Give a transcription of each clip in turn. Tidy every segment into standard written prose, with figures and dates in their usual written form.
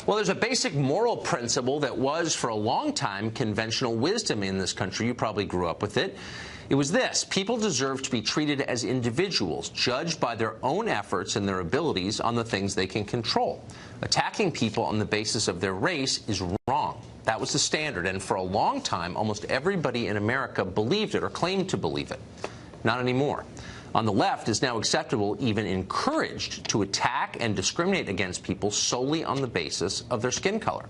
Well, there's a basic moral principle that was, for a long time, conventional wisdom in this country. You probably grew up with it. It was this: people deserve to be treated as individuals, judged by their own efforts and their abilities on the things they can control. Attacking people on the basis of their race is wrong. That was the standard, and for a long time, almost everybody in America believed it or claimed to believe it. Not anymore. On the left, it's now acceptable, even encouraged, to attack and discriminate against people solely on the basis of their skin color.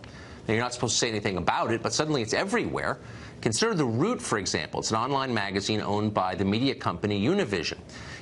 Now, you're not supposed to say anything about it, but suddenly it's everywhere. Consider The Root, for example. It's an online magazine owned by the media company Univision.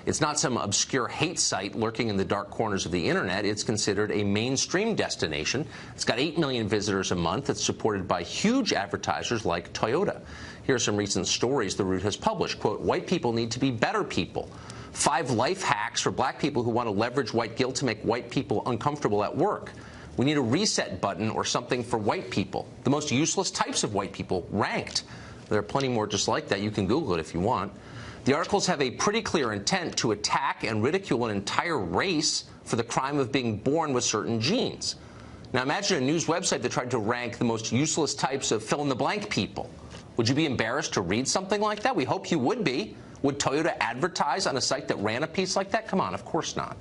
It's not some obscure hate site lurking in the dark corners of the internet. It's considered a mainstream destination. It's got 8 million visitors a month. It's supported by huge advertisers like Toyota. Here are some recent stories The Root has published. Quote, "White people need to be better people. 5 life hacks for black people who want to leverage white guilt to make white people uncomfortable at work. We need a reset button or something for white people. The most useless types of white people ranked." There are plenty more just like that. You can Google it if you want. The articles have a pretty clear intent to attack and ridicule an entire race for the crime of being born with certain genes. Now imagine a news website that tried to rank the most useless types of fill-in-the-blank people. Would you be embarrassed to read something like that? We hope you would be. Would Toyota advertise on a site that ran a piece like that? Come on, of course not.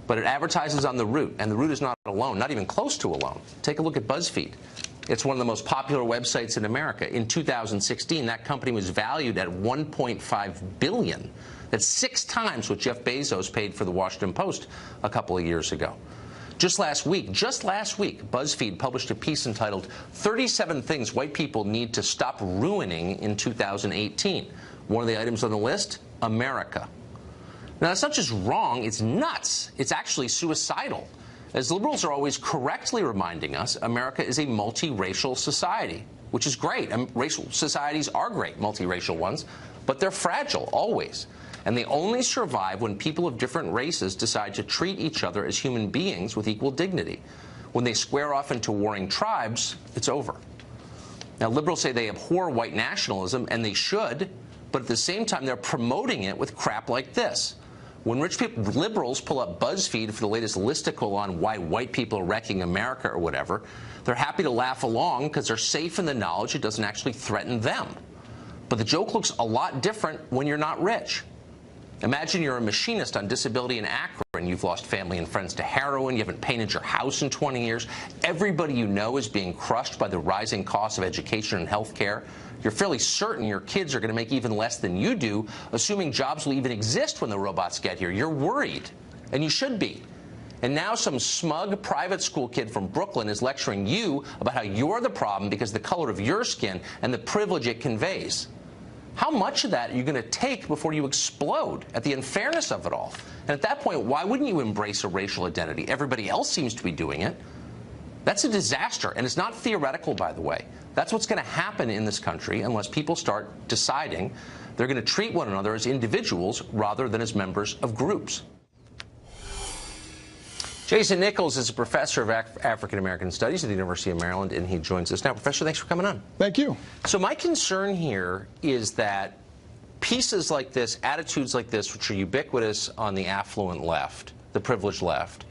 But it advertises on The Root, and The Root is not alone, not even close to alone. Take a look at Buzzfeed. It's one of the most popular websites in America. In 2016, that company was valued at $1.5 billion. That's 6 times what Jeff Bezos paid for the Washington Post a couple of years ago. Just last week, BuzzFeed published a piece entitled 37 Things White People Need to Stop Ruining in 2018. One of the items on the list, America. Now, that's not just wrong, it's nuts. It's actually suicidal. As liberals are always correctly reminding us, America is a multiracial society, which is great. Racial societies are great, multiracial ones, but they're fragile, always. And they only survive when people of different races decide to treat each other as human beings with equal dignity. When they square off into warring tribes, it's over. Now, liberals say they abhor white nationalism, and they should, but at the same time, they're promoting it with crap like this. When rich people, liberals pull up Buzzfeed for the latest listicle on why white people are wrecking America or whatever, they're happy to laugh along because they're safe in the knowledge it doesn't actually threaten them. But the joke looks a lot different when you're not rich. Imagine you're a machinist on disability in Akron. You've lost family and friends to heroin. You haven't painted your house in 20 years. Everybody you know is being crushed by the rising cost of education and health care. You're fairly certain your kids are going to make even less than you do, assuming jobs will even exist when the robots get here. You're worried, and you should be. And now some smug private school kid from Brooklyn is lecturing you about how you're the problem because of the color of your skin and the privilege it conveys. How much of that are you going to take before you explode at the unfairness of it all? And at that point, why wouldn't you embrace a racial identity? Everybody else seems to be doing it. That's a disaster, and it's not theoretical, by the way. That's what's going to happen in this country unless people start deciding they're going to treat one another as individuals rather than as members of groups. Jason Nichols is a professor of African American Studies at the University of Maryland, and he joins us now. Professor, thanks for coming on. Thank you. So my concern here is that pieces like this, attitudes like this, which are ubiquitous on the affluent left, the privileged left,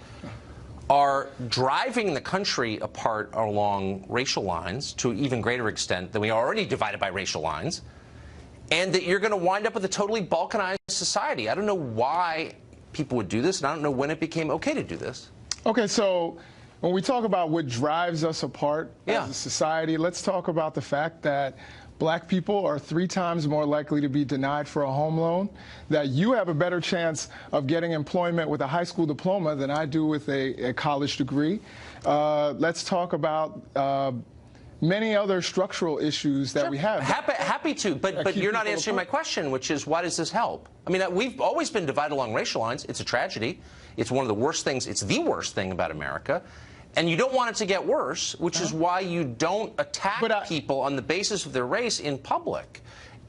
are driving the country apart along racial lines to an even greater extent than we are already divided by racial lines, and that you're going to wind up with a totally balkanized society. I don't know why people would do this, and I don't know when it became okay to do this. Okay, so when we talk about what drives us apart as a society, let's talk about the fact that black people are 3 times more likely to be denied for a home loan, that you have a better chance of getting employment with a high school diploma than I do with a college degree. Let's talk about many other structural issues that we have. Happy to, but you're not answering my question, which is, why does this help? I mean, we've always been divided along racial lines. It's a tragedy. It's one of the worst things. It's the worst thing about America. And you don't want it to get worse, which is why you don't attack people on the basis of their race in public.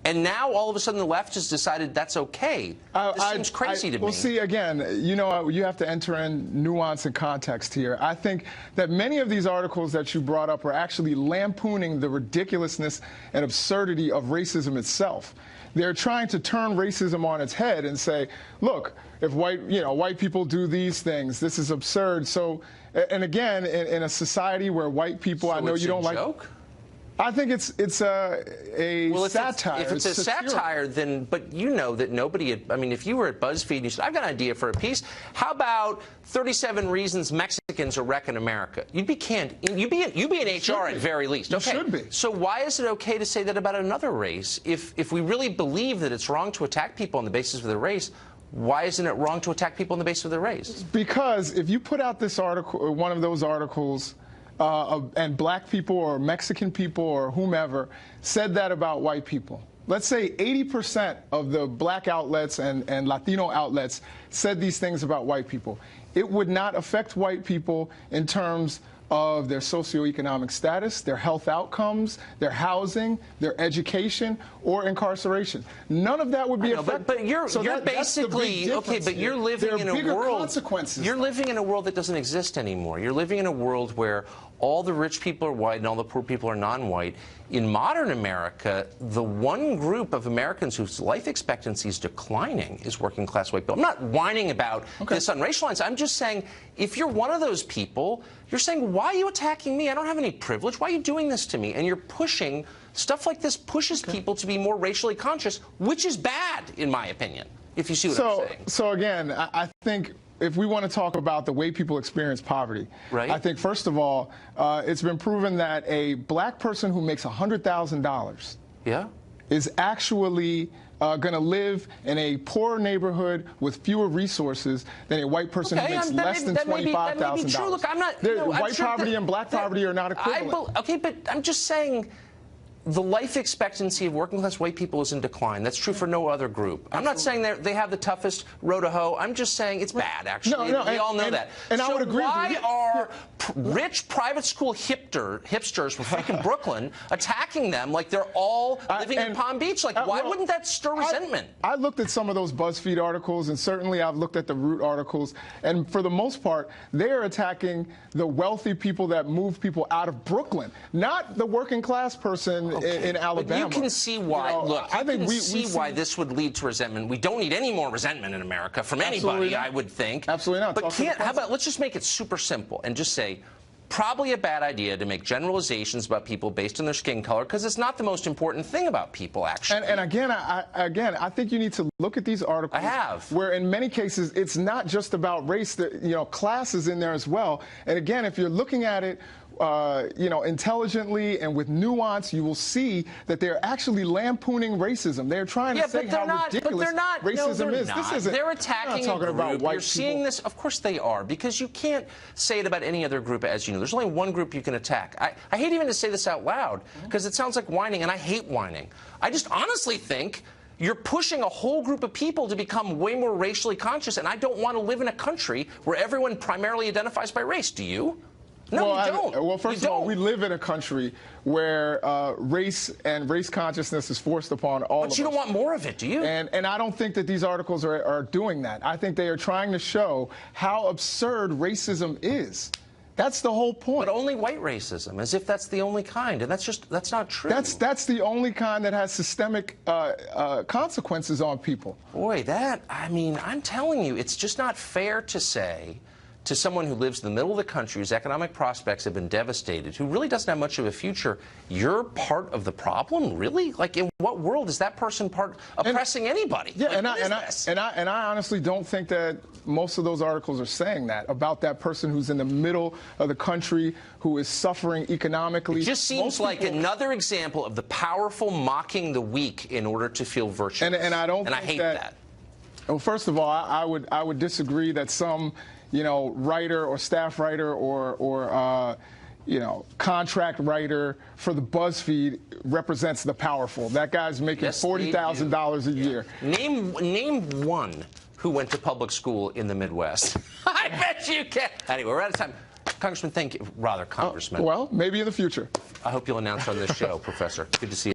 And now, all of a sudden, the left has decided that's okay. This seems crazy to me. Well, see, again, you know, you have to enter in nuance and context here. I think that many of these articles that you brought up are actually lampooning the ridiculousness and absurdity of racism itself. They're trying to turn racism on its head and say, look, if white people do these things, this is absurd. So, and again, in a society where white people, So I know you don't like. Joke? I think it's a satire. If it's a satire, then, but you know that nobody, I mean, if you were at Buzzfeed and you said, I've got an idea for a piece, how about 37 reasons Mexicans are wrecking America? You'd be canned. You'd be in HR at very least. You okay. should be. So why is it okay to say that about another race? If we really believe that it's wrong to attack people on the basis of their race, why isn't it wrong to attack people on the basis of their race? Because if you put out this article, one of those articles, and black people or Mexican people or whomever said that about white people. Let's say 80% of the black outlets and Latino outlets said these things about white people. It would not affect white people in terms of their socioeconomic status, their health outcomes, their housing, their education, or incarceration. None of that would be affected. But you're basically okay. But you're living in a world. You're living in a world that doesn't exist anymore. You're living in a world where all the rich people are white and all the poor people are non-white. In modern America, the one group of Americans whose life expectancy is declining is working-class white people. I'm not whining about this on racial lines. I'm just saying, if you're one of those people, you're saying, why are you attacking me? I don't have any privilege. Why are you doing this to me? And you're pushing, stuff like this pushes people to be more racially conscious, which is bad, in my opinion, if you see what I'm saying. So again, I think if we want to talk about the way people experience poverty, right. I think, first of all, it's been proven that a black person who makes $100,000 is actually going to live in a poorer neighborhood with fewer resources than a white person who makes less than $25,000. Look, I'm not. White poverty and black poverty are not equivalent. Okay, but I'm just saying, the life expectancy of working-class white people is in decline. That's true for no other group. I'm not saying they have the toughest road to hoe. I'm just saying it's bad, actually. We all know that. And I would agree. Why are rich private school hipsters from freaking Brooklyn attacking them like they're all living in Palm Beach? Like, why wouldn't that stir resentment? I looked at some of those Buzzfeed articles, and certainly I've looked at the Root articles, and for the most part, they are attacking the wealthy people that move people out of Brooklyn, not the working-class person in Alabama. But you can see why. Look, I think we see why this would lead to resentment. We don't need any more resentment in America from anybody, I would think. Absolutely not. But how about let's just make it super simple and just say, probably a bad idea to make generalizations about people based on their skin color, because it's not the most important thing about people, actually. And again, I think you need to look at these articles. Where in many cases it's not just about race. Class is in there as well. And again, if you're looking at it, intelligently and with nuance, you will see that they're actually lampooning racism. They're trying to say how ridiculous racism is. This isn't. They're attacking talking about white You're seeing this. Of course they are, because you can't say it about any other group, as you know. There's only one group you can attack. I hate even to say this out loud, because it sounds like whining, and I hate whining. I just honestly think you're pushing a whole group of people to become way more racially conscious, and I don't want to live in a country where everyone primarily identifies by race. Do you? No, you don't. Well, first of all, we live in a country where race and race consciousness is forced upon all of us. But you don't want more of it, do you? And I don't think that these articles are doing that. I think they are trying to show how absurd racism is. That's the whole point. But only white racism, as if that's the only kind, and that's not true. That's the only kind that has systemic consequences on people. Boy, I'm telling you, it's just not fair to say to someone who lives in the middle of the country, whose economic prospects have been devastated, who really doesn't have much of a future, you're part of the problem? Really? Like, in what world is that person oppressing anybody? Yeah, like, and I honestly don't think that most of those articles are saying that about that person who's in the middle of the country, who is suffering economically. It just seems like another example of the powerful mocking the weak in order to feel virtuous. And I hate that. Well, first of all, I would disagree that some writer or staff writer or contract writer for the Buzzfeed represents the powerful. That guy's making $40,000 a year. Name one who went to public school in the Midwest. I bet you can. Anyway, we're out of time. Congressman, thank you. Congressman. Well, maybe in the future. I hope you'll announce on this show, Professor. Good to see you.